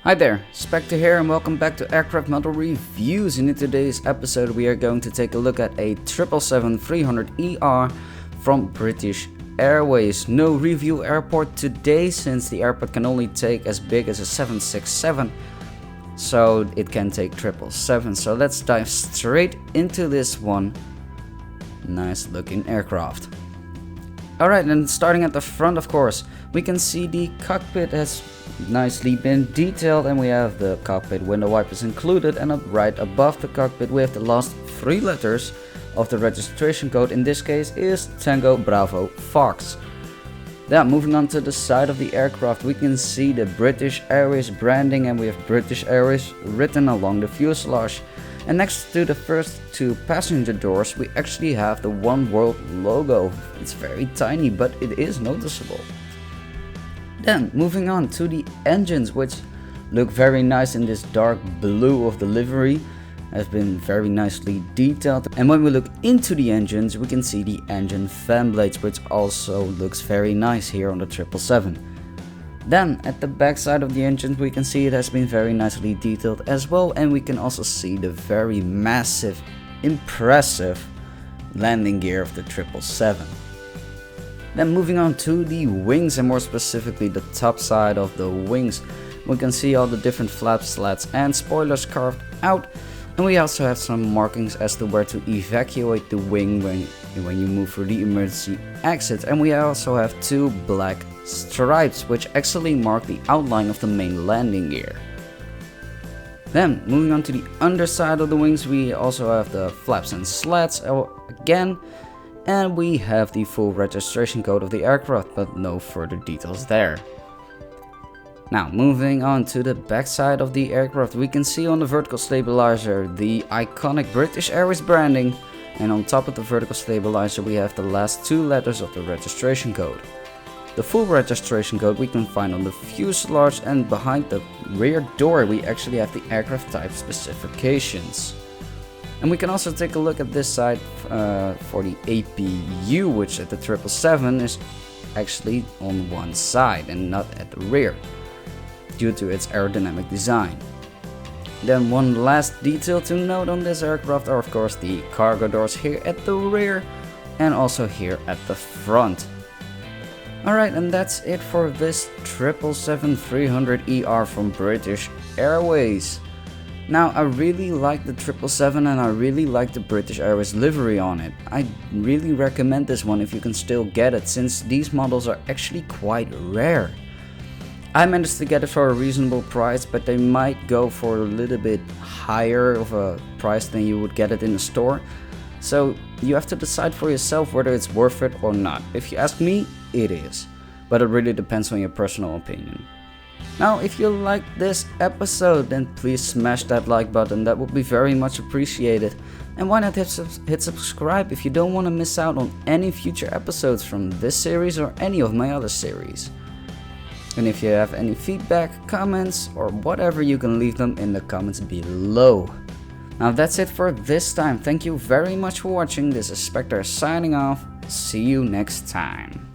Hi there, Spectre here and welcome back to Aircraft Model Reviews. And in today's episode we are going to take a look at a 777-300ER from British Airways. No review airport today since the airport can only take as big as a 767. So it can take 777. So let's dive straight into this one. Nice looking aircraft. Alright, and starting at the front, of course, we can see the cockpit has nicely been detailed, and we have the cockpit window wipers included, and up right above the cockpit we have the last three letters of the registration code. In this case is Tango Bravo Fox. Then moving on to the side of the aircraft, we can see the British Airways branding, and we have British Airways written along the fuselage. And next to the first two passenger doors we actually have the One World logo. It's very tiny, but it is noticeable. Then moving on to the engines, which look very nice in this dark blue of the livery, has been very nicely detailed. And when we look into the engines we can see the engine fan blades, which also looks very nice here on the 777. Then at the back side of the engine we can see it has been very nicely detailed as well, and we can also see the very massive, impressive landing gear of the 777. Then moving on to the wings, and more specifically the top side of the wings, we can see all the different flaps, slats and spoilers carved out, and we also have some markings as to where to evacuate the wing when you move through the emergency exit. And we also have two black stripes which actually mark the outline of the main landing gear. Then moving on to the underside of the wings, we also have the flaps and slats again, and we have the full registration code of the aircraft, but no further details there. Now moving on to the back side of the aircraft, we can see on the vertical stabilizer the iconic British Airways branding, and on top of the vertical stabilizer we have the last two letters of the registration code. The full registration code we can find on the fuselage, and behind the rear door we actually have the aircraft type specifications. And we can also take a look at this side for the APU, which at the 777 is actually on one side and not at the rear, due to its aerodynamic design. Then one last detail to note on this aircraft are of course the cargo doors here at the rear and also here at the front. Alright, and that's it for this 777-300ER from British Airways. Now I really like the 777 and I really like the British Airways livery on it. I really recommend this one if you can still get it, since these models are actually quite rare. I managed to get it for a reasonable price, but they might go for a little bit higher of a price than you would get it in a store. So you have to decide for yourself whether it's worth it or not. If you ask me, it is. But it really depends on your personal opinion. Now if you liked this episode, then please smash that like button, that would be very much appreciated. And why not hit subscribe if you don't want to miss out on any future episodes from this series or any of my other series. And if you have any feedback, comments or whatever, you can leave them in the comments below. Now that's it for this time. Thank you very much for watching. This is Spectre signing off. See you next time.